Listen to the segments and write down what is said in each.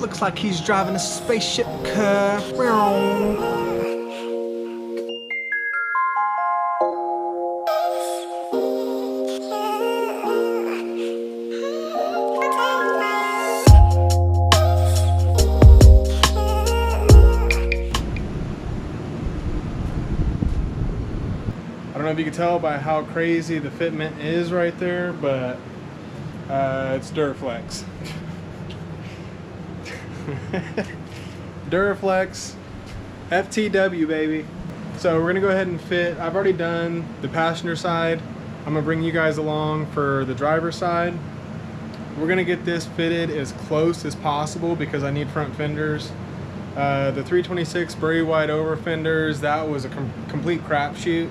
Looks like he's driving a spaceship car. I don't know if you can tell by how crazy the fitment is right there, but it's Duraflex. Duraflex FTW, baby. So we're gonna go ahead and fit. I've already done the passenger side. I'm gonna bring you guys along for the driver's side. We're gonna get this fitted as close as possible because I need front fenders. The 326 very wide over fenders, that was a complete crapshoot.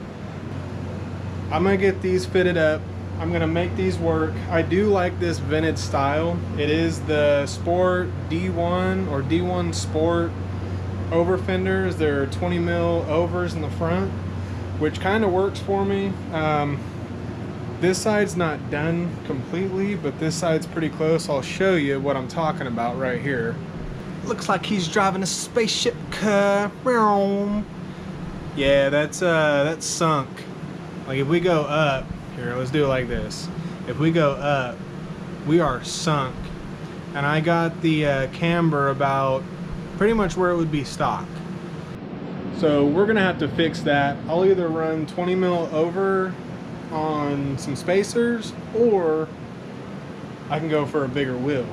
I'm gonna get these fitted up. I'm gonna make these work. I do like this vintage style. It is the Sport D1 or D1 Sport over fenders. They're 20 mil overs in the front, which kind of works for me. This side's not done completely, but this side's pretty close. I'll show you what I'm talking about right here. Looks like he's driving a spaceship car. Yeah, that's sunk. Like if we go up, here, let's do it like this. If we go up, we are sunk. And I got the camber about pretty much where it would be stock. So we're gonna have to fix that. I'll either run 20 mil over on some spacers, or I can go for a bigger wheel.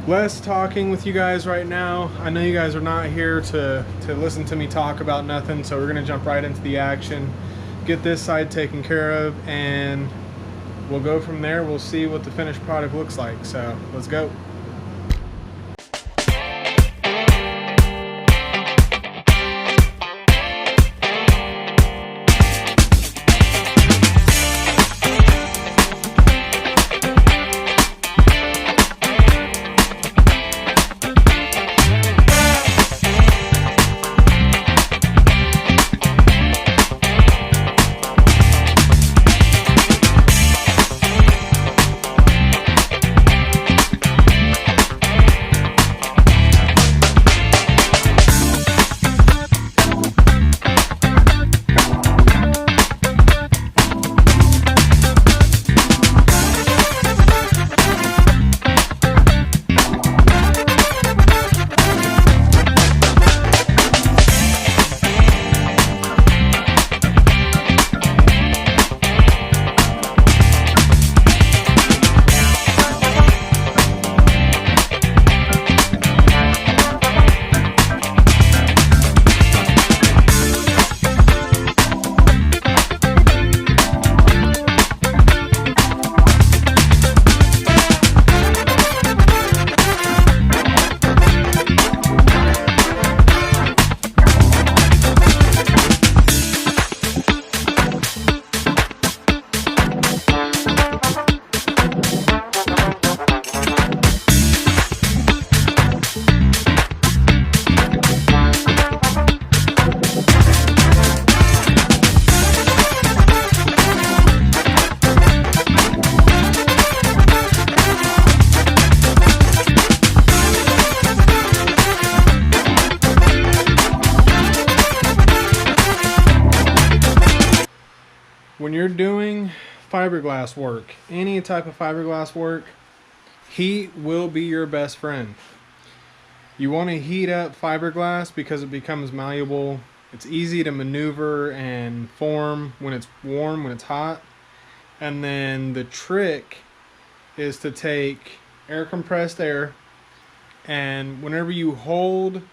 Less talking with you guys right now. I know you guys are not here to listen to me talk about nothing, so we're gonna jump right into the action. Get this side taken care of, and we'll go from there. We'll see what the finished product looks like. So let's go. When you're doing fiberglass work, any type of fiberglass work, heat will be your best friend. You want to heat up fiberglass because it becomes malleable. It's easy to maneuver and form when it's warm, when it's hot. And then the trick is to take air compressed air, and whenever you hold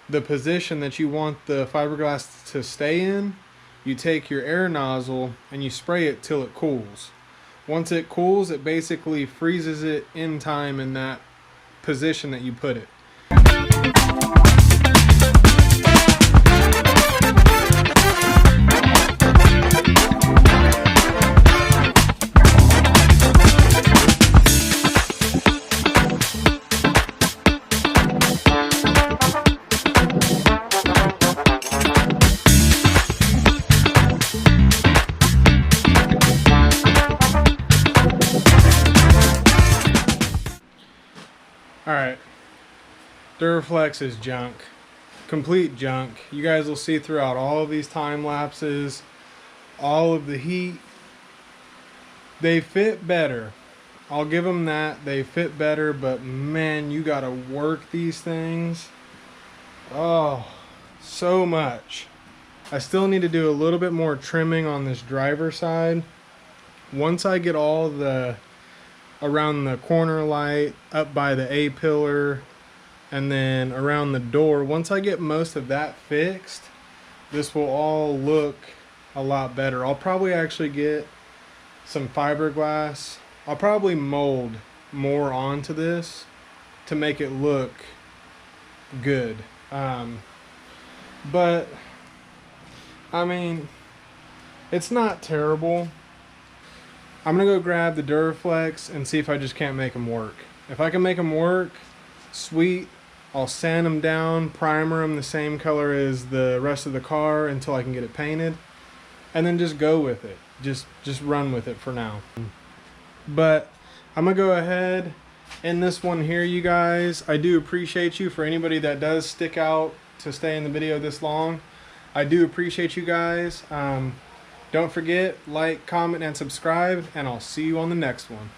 the position that you want the fiberglass to stay in, you take your air nozzle and you spray it till it cools. Once it cools, it basically freezes it in time in that position that you put it. Alright. Duraflex is junk. Complete junk. You guys will see throughout all of these time lapses, all of the heat. They fit better. I'll give them that. They fit better, but man, you gotta work these things. Oh, so much. I still need to do a little bit more trimming on this driver side. Once I get all the around the corner light, up by the A-pillar, and then around the door, once I get most of that fixed, this will all look a lot better. I'll probably actually get some fiberglass. I'll probably mold more onto this to make it look good. But I mean, it's not terrible. I'm gonna go grab the Duraflex and see if I just can't make them work. If I can make them work, sweet. I'll sand them down, primer them the same color as the rest of the car until I can get it painted, and then just go with it. Just run with it for now. But I'm gonna go ahead end this one here, you guys. I do appreciate you. For anybody that does stick out to stay in the video this long, I do appreciate you guys. Don't forget, like, comment, and subscribe, and I'll see you on the next one.